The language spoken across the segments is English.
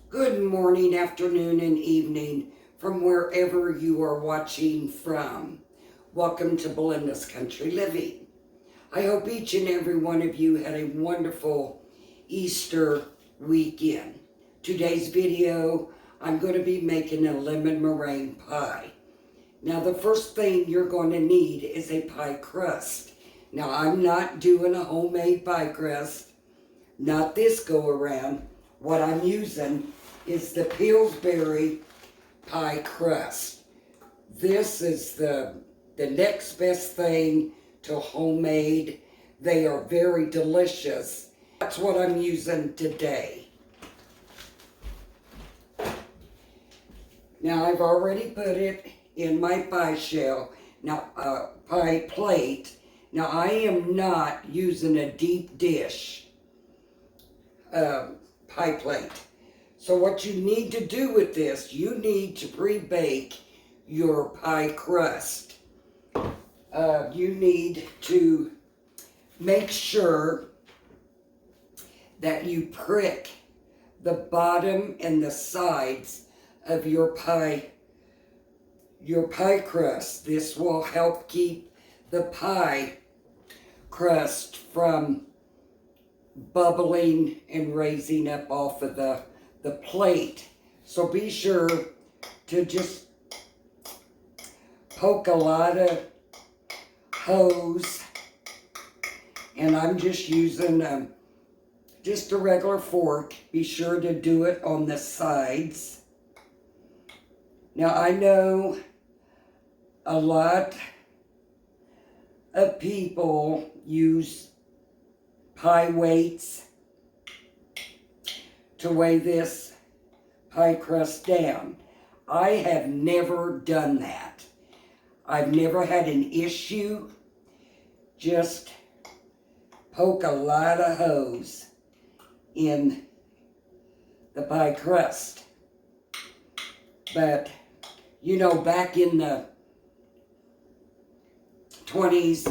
Good morning, afternoon, and evening from wherever you are watching from. Welcome to Belinda's Country Living. I hope each and every one of you had a wonderful Easter weekend. Today's video, I'm going to be making a lemon meringue pie. Now the first thing you're going to need is a pie crust. Now I'm not doing a homemade pie crust, not this go around. What I'm using is the Pillsbury pie crust. This is the next best thing to homemade. They are very delicious. That's what I'm using today. Now I've already put it in my pie shell, pie plate. Now I am not using a deep dish pie plate. So what you need to do with this, you need to pre-bake your pie crust. You need to make sure that you prick the bottom and the sides of your pie crust. This will help keep the pie crust from bubbling and raising up off of the plate. So be sure to just poke a lot of hose, and I'm just using just a regular fork. Be sure to do it on the sides. Now I know a lot of people use pie weights to weigh this pie crust down. I have never done that. I've never had an issue. Just poke a lot of hose in the pie crust. But, you know, back in the 20s,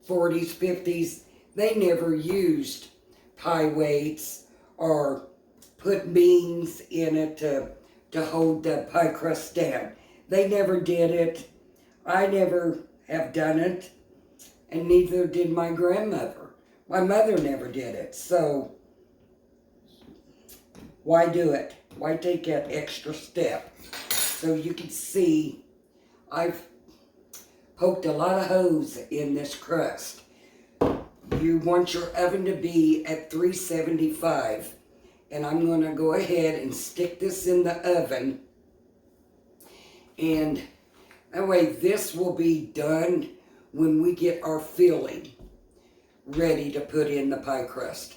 40s, 50s, they never used pie weights or put beans in it to hold the pie crust down. They never did it. I never have done it, and neither did my grandmother. My mother never did it, so why do it? Why take that extra step? So you can see I've poked a lot of hose in this crust. You want your oven to be at 375. And I'm going to go ahead and stick this in the oven. And that way this will be done when we get our filling ready to put in the pie crust.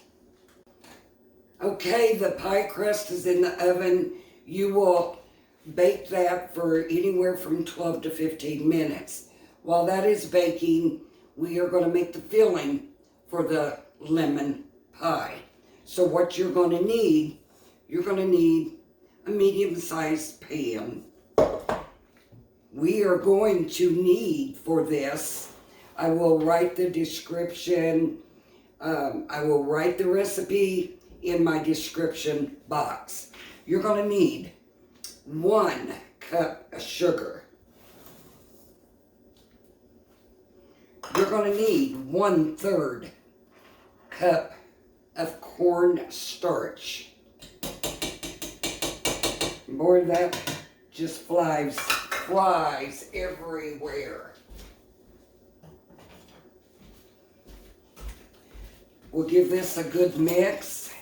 Okay, the pie crust is in the oven. You will bake that for anywhere from 12 to 15 minutes. While that is baking, we are going to make the filling for the lemon pie. So what you're going to need a medium-sized pan. We are going to need for this, I will write the description, I will write the recipe in my description box. You're going to need 1 cup of sugar. You're going to need 1/3 cup of cornstarch. Boy, that just flies everywhere. We'll give this a good mix.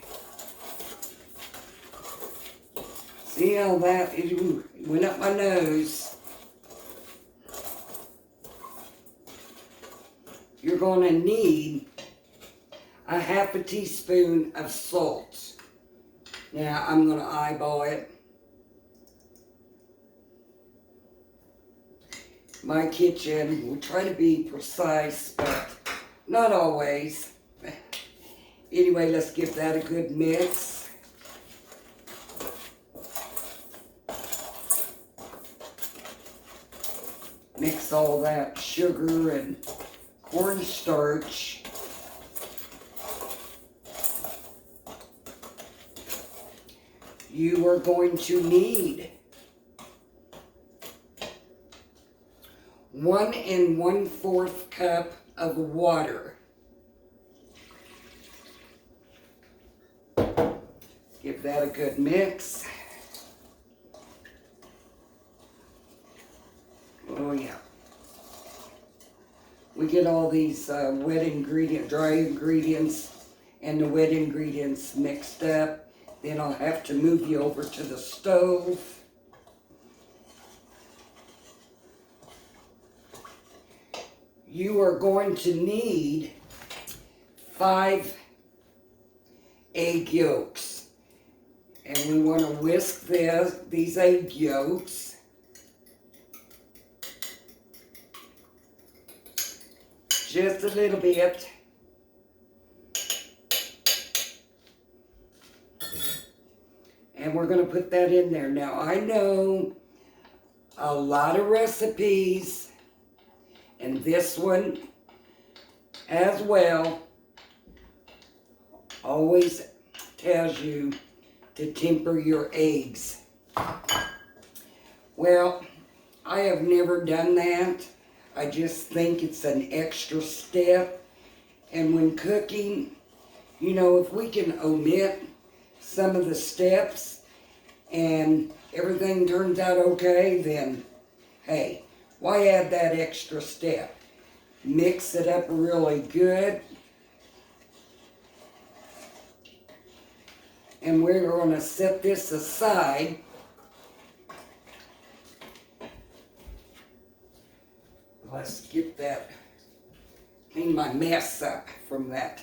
See how that went up my nose. You're going to need a 1/2 teaspoon of salt. Now I'm going to eyeball it. My kitchen will try to be precise, but not always. Anyway, let's give that a good mix. Mix all that sugar and cornstarch. you are going to need 1 1/4 cup of water. Give that a good mix. Oh yeah. We get all these dry ingredients and the wet ingredients mixed up. Then I'll have to move you over to the stove. You are going to need 5 egg yolks. And we want to whisk these egg yolks just a little bit. And we're going to put that in there. Now, I know a lot of recipes, and this one as well, always tells you to temper your eggs. Well, I have never done that. I just think it's an extra step. And when cooking, you know, if we can omit some of the steps and everything turns out okay, then hey, why add that extra step? Mix it up really good. And we're going to set this aside. Let's get that, clean my mess up from that.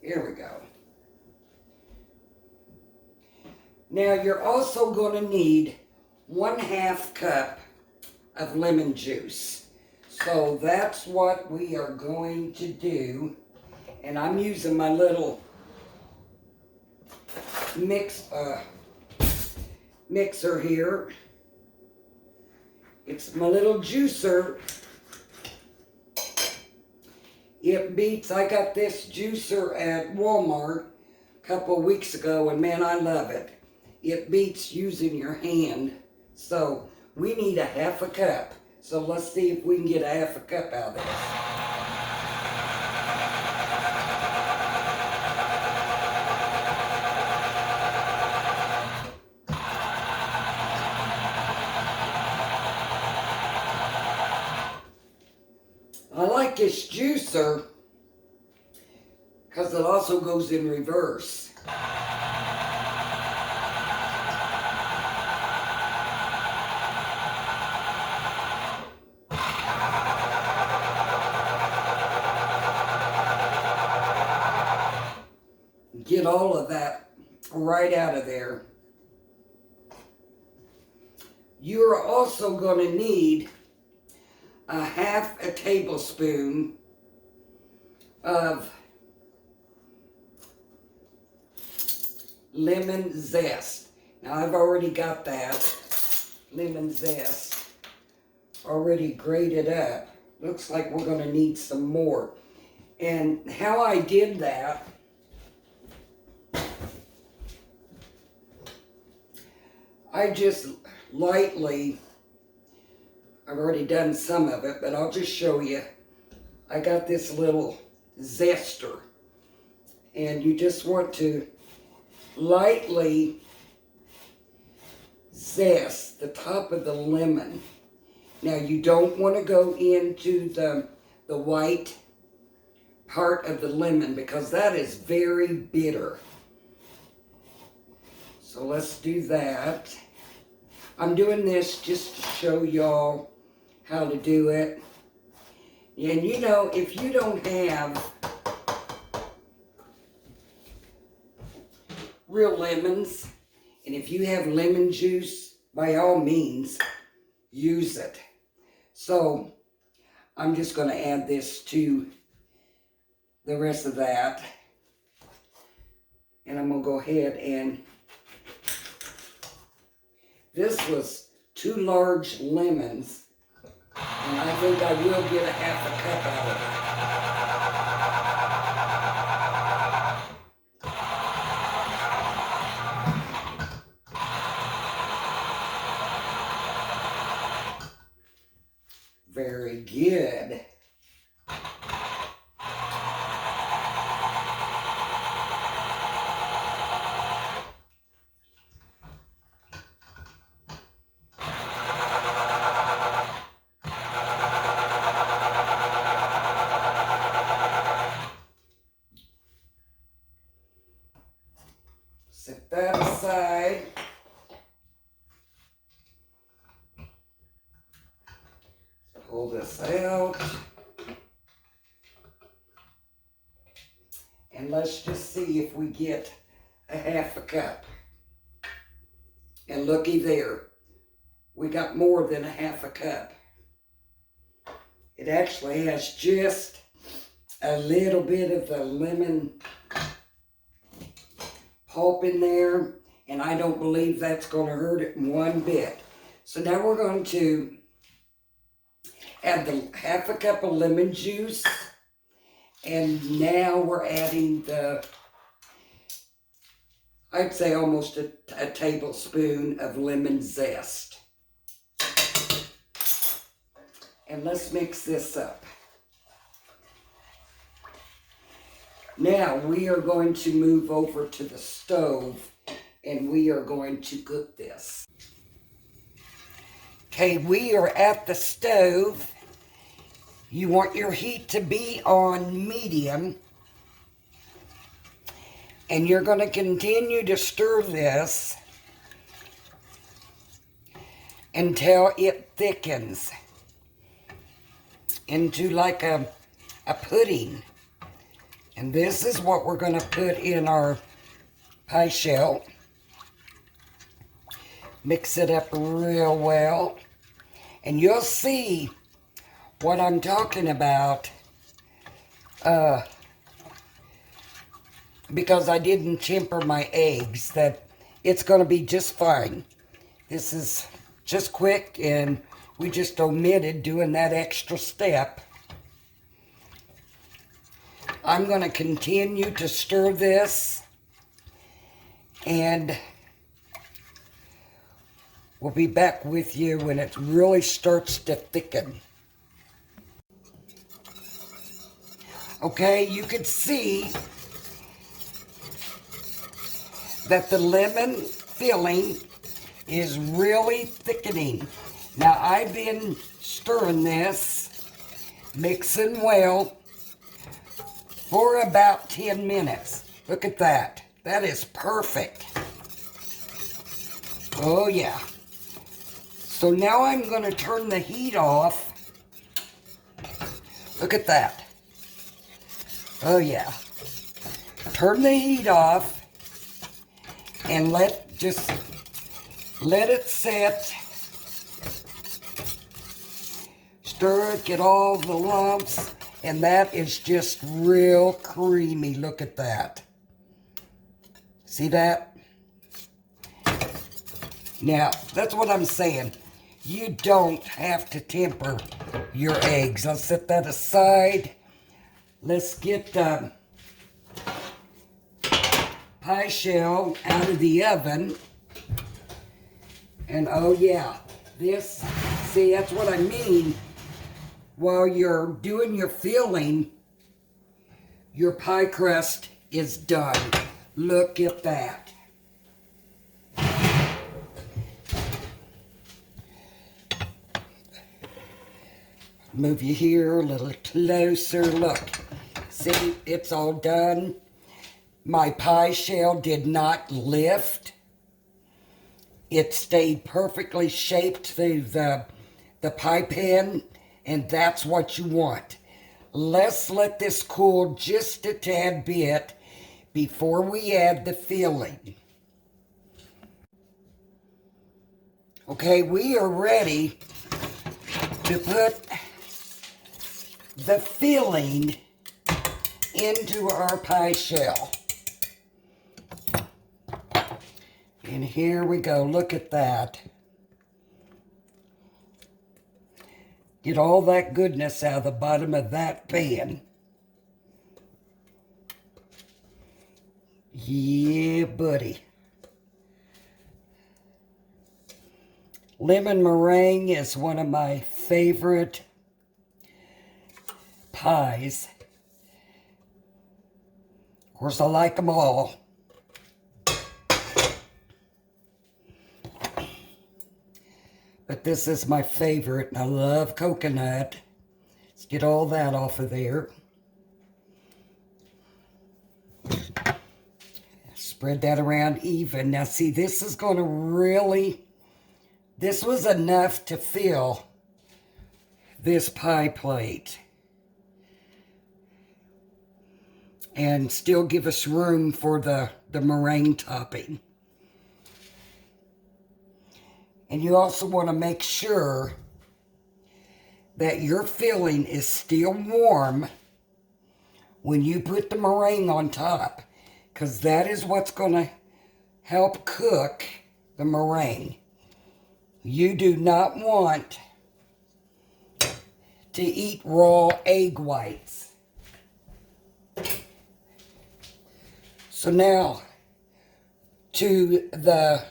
Here we go. Now you're also going to need 1/2 cup of lemon juice. So that's what we are going to do. And I'm using my little mixer here. It's my little juicer. It beats, I got this juicer at Walmart a couple of weeks ago, and man, I love it. It beats using your hand. So we need 1/2 cup. So let's see if we can get 1/2 cup out of this. I like this juicer because it also goes in reverse. Get all of that right out of there. You're also going to need 1/2 tablespoon of lemon zest. Now I've already got that lemon zest already grated up. Looks like we're going to need some more. And how I did that, I just lightly, I've already done some of it, but I'll just show you. I got this little zester, and you just want to lightly zest the top of the lemon. Now you don't want to go into the white part of the lemon because that is very bitter. So let's do that. I'm doing this just to show y'all how to do it. And you know, if you don't have real lemons, and if you have lemon juice, by all means, use it. So I'm just going to add this to the rest of that. And I'm going to go ahead and, this was 2 large lemons, and I think I will get 1/2 cup out of it. Set that aside. Pull this out. And let's just see if we get a half a cup. And looky there, we got more than a half a cup. It actually has just a little bit of the lemon pulp in there, and I don't believe that's going to hurt it one bit. So now we're going to add the half a cup of lemon juice, and now we're adding the, I'd say almost a tablespoon of lemon zest. And let's mix this up. Now we are going to move over to the stove and we are going to cook this. Okay, we are at the stove. You want your heat to be on medium. And you're going to continue to stir this until it thickens into like a pudding. And this is what we're going to put in our pie shell. Mix it up real well. And you'll see what I'm talking about because I didn't temper my eggs, that it's going to be just fine. This is just quick, and we just omitted doing that extra step. I'm going to continue to stir this, and we'll be back with you when it really starts to thicken. Okay, you can see that the lemon filling is really thickening. Now, I've been stirring this, mixing well, for about 10 minutes. Look at that. That is perfect. Oh, yeah. So now I'm going to turn the heat off. Look at that. Oh, yeah. Turn the heat off and let it set. Stir it, get all the lumps, and that is just real creamy. Look at that. See that? Now, that's what I'm saying. You don't have to temper your eggs. I'll set that aside. Let's get the pie shell out of the oven. And oh yeah, this, see, that's what I mean. While you're doing your filling, your pie crust is done. Look at that. Move you here a little closer. Look. See, it's all done. My pie shell did not lift. It stayed perfectly shaped through the pie pan, and that's what you want. Let's let this cool just a tad bit before we add the filling. Okay, we are ready to put the filling into our pie shell. And here we go. Look at that. Get all that goodness out of the bottom of that pan. Yeah, buddy. Lemon meringue is one of my favorite pies. Of course, I like them all. But this is my favorite, and I love coconut. Let's get all that off of there. Spread that around even. Now see, this is going to really, this was enough to fill this pie plate. And still give us room for the meringue topping. And you also want to make sure that your filling is still warm when you put the meringue on top, because that is what's going to help cook the meringue. You do not want to eat raw egg whites. So now to the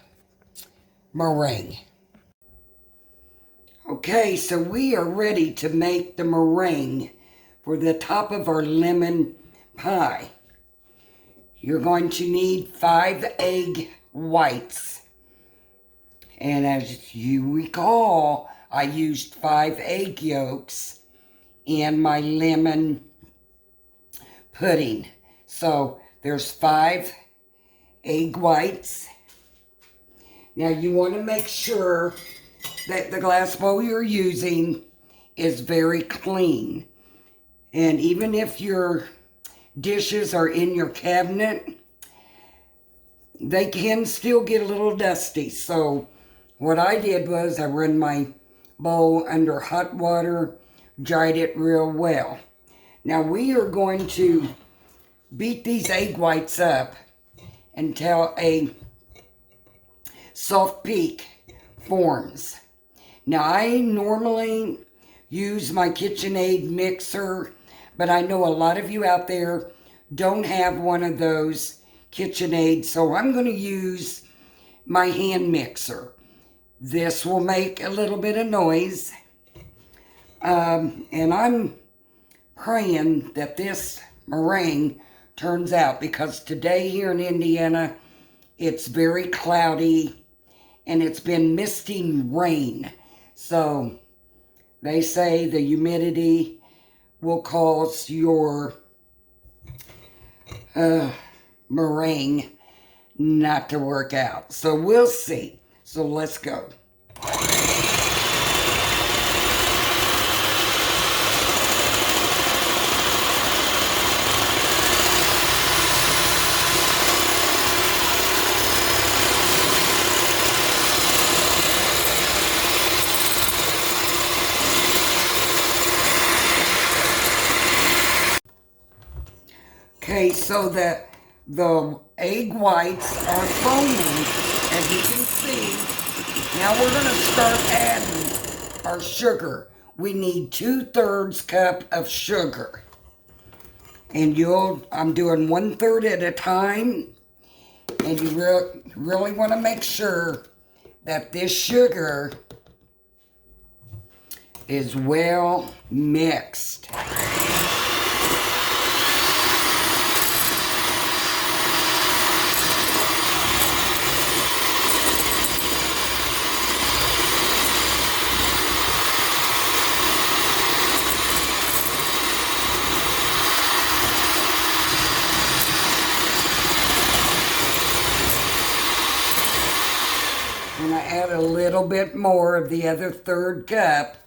meringue. Okay, so we are ready to make the meringue for the top of our lemon pie. You're going to need 5 egg whites. And as you recall, I used 5 egg yolks in my lemon pudding. So there's 5 egg whites. Now you want to make sure that the glass bowl you're using is very clean. And even if your dishes are in your cabinet, they can still get a little dusty. So what I did was I run my bowl under hot water, dried it real well. Now we are going to beat these egg whites up until a soft peak forms. Now I normally use my KitchenAid mixer, but I know a lot of you out there don't have one of those KitchenAid, so I'm going to use my hand mixer. This will make a little bit of noise, and I'm praying that this meringue turns out, because today here in Indiana it's very cloudy and it's been misting rain. So they say the humidity will cause your meringue not to work out. So we'll see. So let's go. Okay, so the egg whites are foaming, as you can see. Now we're going to start adding our sugar. We need 2/3 cup of sugar. And I'm doing 1/3 at a time. And you really want to make sure that this sugar is well mixed. And I add a little bit more of the other 1/3 cup.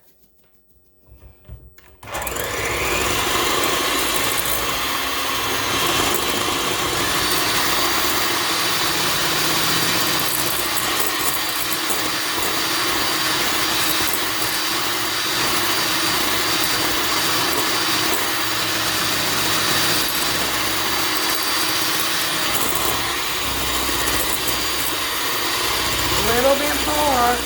A little bit more.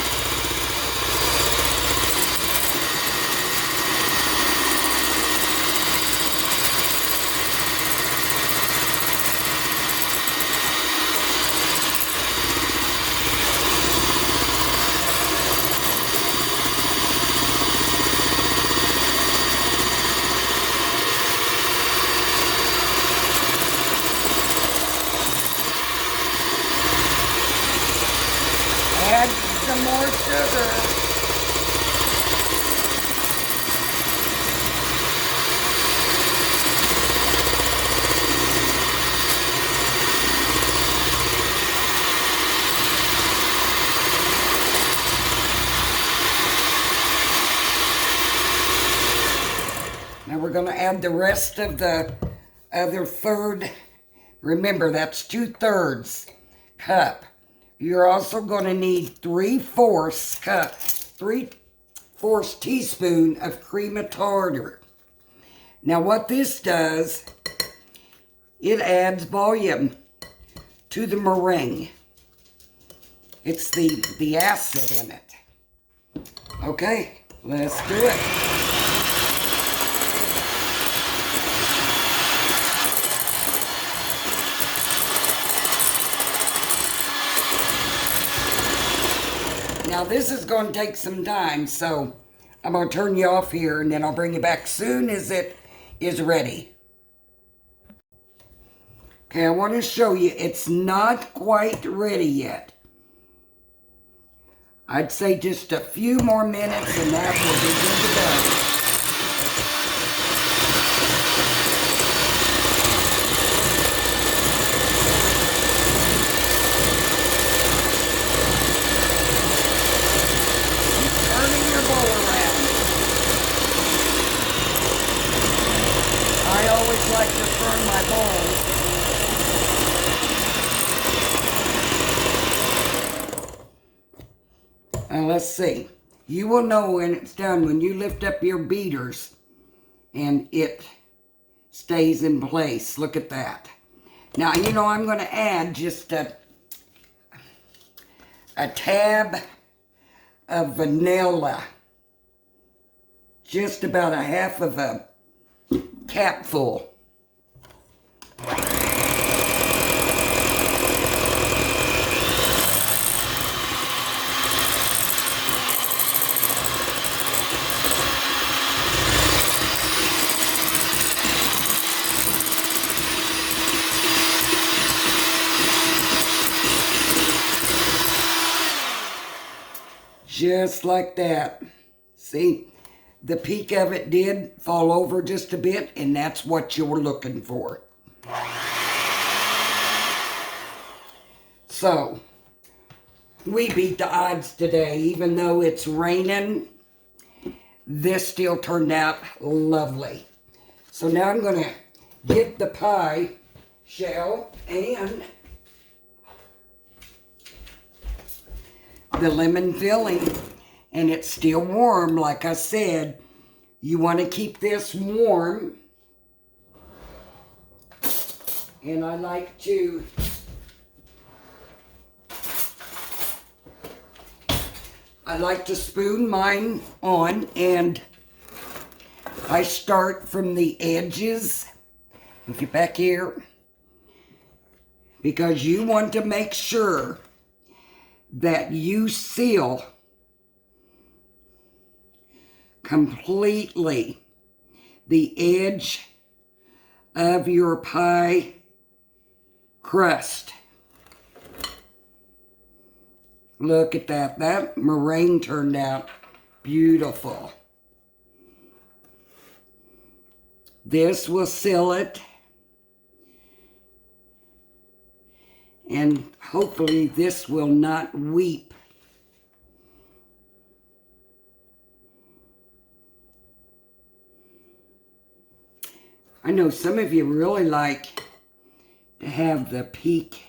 Add some more sugar. going to add the rest of the other third. Remember, that's 2/3 cup. You're also going to need 3/4 teaspoon of cream of tartar. Now what this does, it adds volume to the meringue. It's the acid in it. Okay, let's do it. Now this is going to take some time, so I'm going to turn you off here and then I'll bring you back soon as it is ready. Okay, I want to show you, it's not quite ready yet. I'd say just a few more minutes and that will be good to go. Keep turning your bowl around. I always like to turn my bowl. Let's see. You will know when it's done when you lift up your beaters and it stays in place. Look at that. Now, you know, I'm going to add just a tab of vanilla. Just about a half of a capful. Just like that. See, the peak of it did fall over just a bit, and that's what you were looking for. So, we beat the odds today. Even though it's raining, this still turned out lovely. So now I'm going to get the pie shell and the lemon filling, and it's still warm. Like I said, you want to keep this warm, and I like to spoon mine on, and I start from the edges. If you're back here, because you want to make sure that you seal completely the edge of your pie crust. Look at that. That meringue turned out beautiful. This will seal it. And hopefully this will not weep. I know some of you really like to have the peak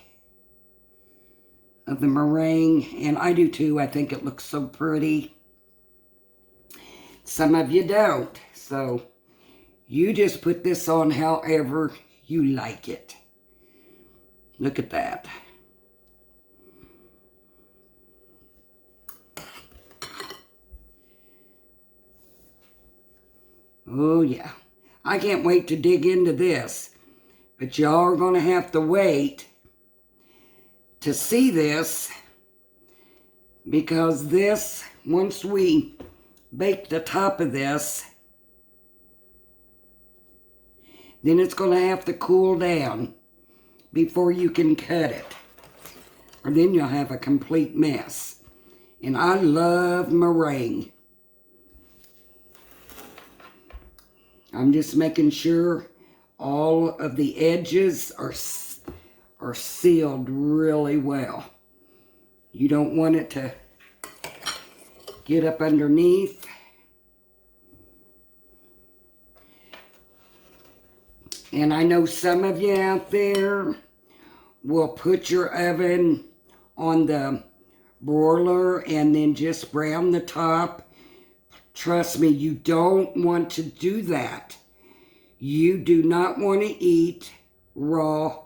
of the meringue, and I do too. I think it looks so pretty. Some of you don't, so you just put this on however you like it. Look at that. Oh yeah. I can't wait to dig into this. But y'all are going to have to wait to see this, because this, once we bake the top of this, then it's going to have to cool down before you can cut it, or then you'll have a complete mess. And I love meringue. I'm just making sure all of the edges are sealed really well. You don't want it to get up underneath. And I know some of you out there will put your oven on the broiler and then just brown the top. Trust me, you don't want to do that. You do not want to eat raw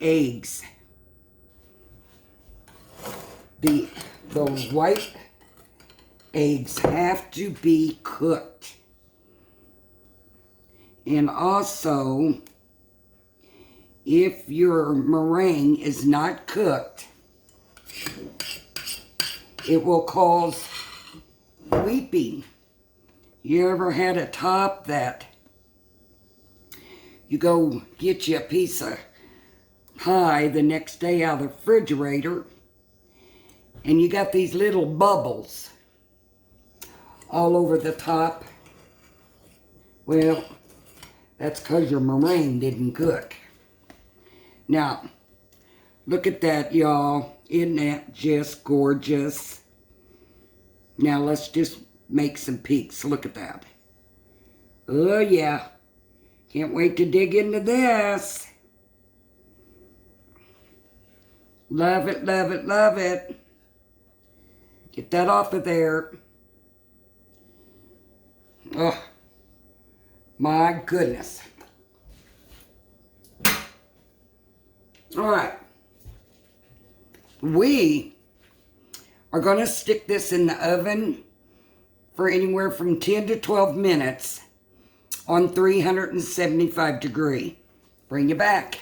eggs. Those white eggs have to be cooked. And also, if your meringue is not cooked, it will cause weeping. You ever had a top that you go get you a piece of pie the next day out of the refrigerator and you got these little bubbles all over the top? Well, that's because your meringue didn't cook. Now, look at that, y'all. Isn't that just gorgeous? Now, let's just make some peeks. Look at that. Oh, yeah. Can't wait to dig into this. Love it, love it, love it. Get that off of there. Oh, my goodness. All right. We are going to stick this in the oven for anywhere from 10 to 12 minutes on 375 degrees. Bring you back.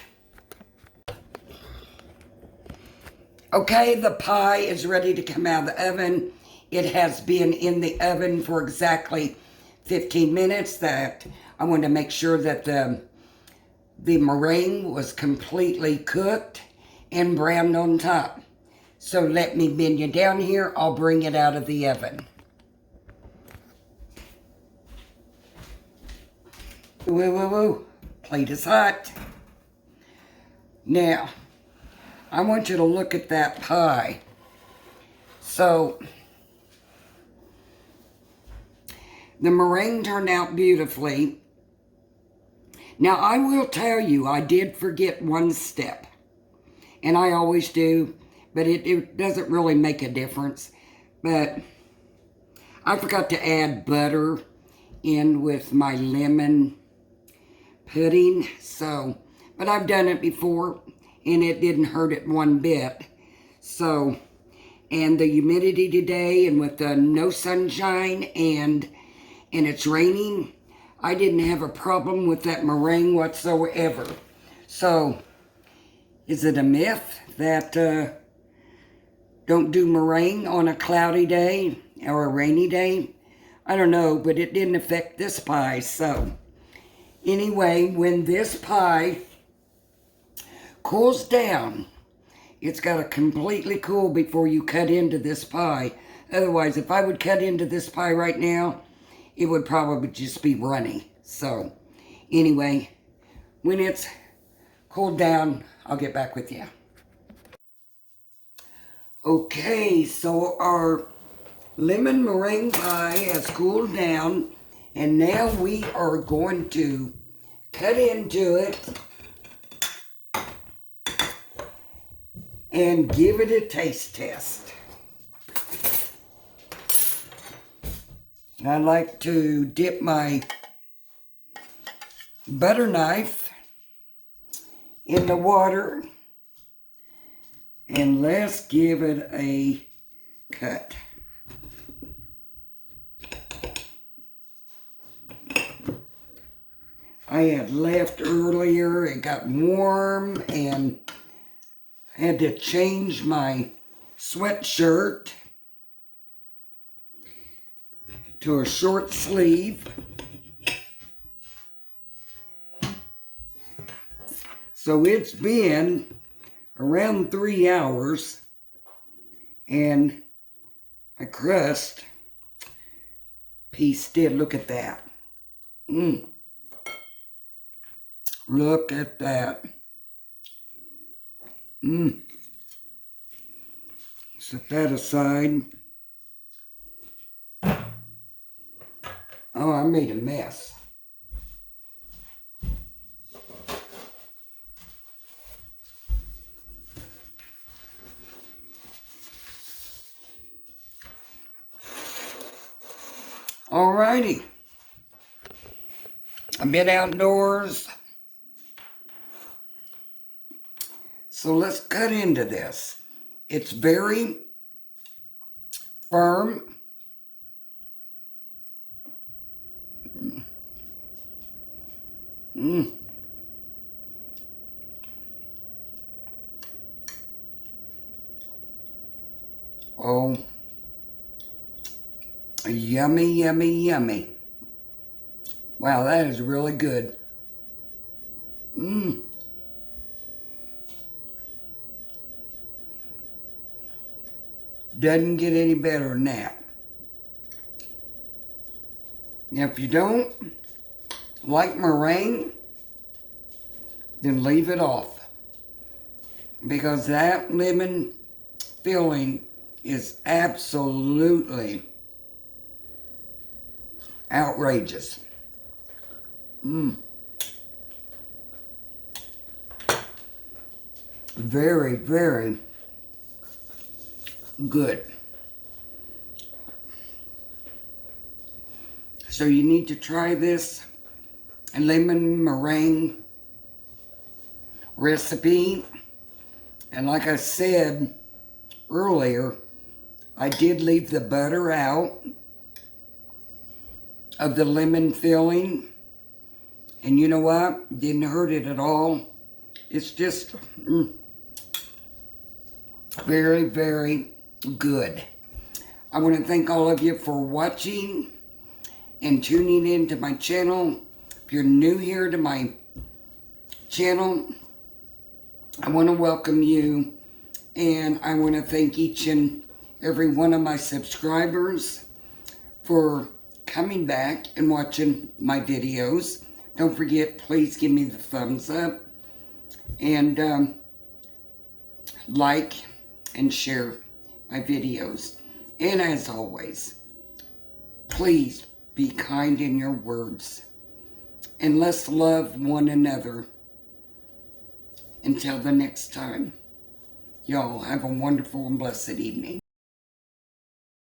Okay, the pie is ready to come out of the oven. It has been in the oven for exactly 15 minutes. That I want to make sure that the meringue was completely cooked and browned on top. So let me bend you down here. I'll bring it out of the oven. Woo, woo, woo. Plate is hot. Now, I want you to look at that pie. So, the meringue turned out beautifully. Now, I will tell you, I did forget one step. And I always do, but it doesn't really make a difference. But I forgot to add butter in with my lemon pudding. So, but I've done it before, and it didn't hurt it one bit. So, and the humidity today, and with the no sunshine, and it's raining, I didn't have a problem with that meringue whatsoever. So, is it a myth that don't do meringue on a cloudy day or a rainy day? I don't know, but it didn't affect this pie. So, anyway, when this pie cools down, it's got to completely cool before you cut into this pie. Otherwise, if I would cut into this pie right now, it would probably just be runny. So, anyway, when it's cooled down, I'll get back with you. Okay, so our lemon meringue pie has cooled down, and now we are going to cut into it and give it a taste test. I like to dip my butter knife in the water, and let's give it a cut. I had left earlier, it got warm, and had to change my sweatshirt to a short sleeve. So it's been around 3 hours, and my crust piece did. Look at that. Look at that. Set that aside. Oh, I made a mess. Alrighty. I've been outdoors. So let's cut into this. It's very firm. Oh, yummy, yummy, yummy. Wow, that is really good. Doesn't get any better than that. Now, if you don't like meringue, then leave it off. Because that lemon filling is absolutely outrageous. Very, very good. So you need to try this lemon meringue recipe. And like I said earlier, I did leave the butter out of the lemon filling. And you know what? Didn't hurt it at all. It's just very, very good. I want to thank all of you for watching and tuning into my channel. If you're new here to my channel, I want to welcome you, and I want to thank each and every one of my subscribers for coming back and watching my videos. Don't forget, please give me the thumbs up and like and share my videos. And as always, please be kind in your words and let's love one another. Until the next time, y'all have a wonderful and blessed evening.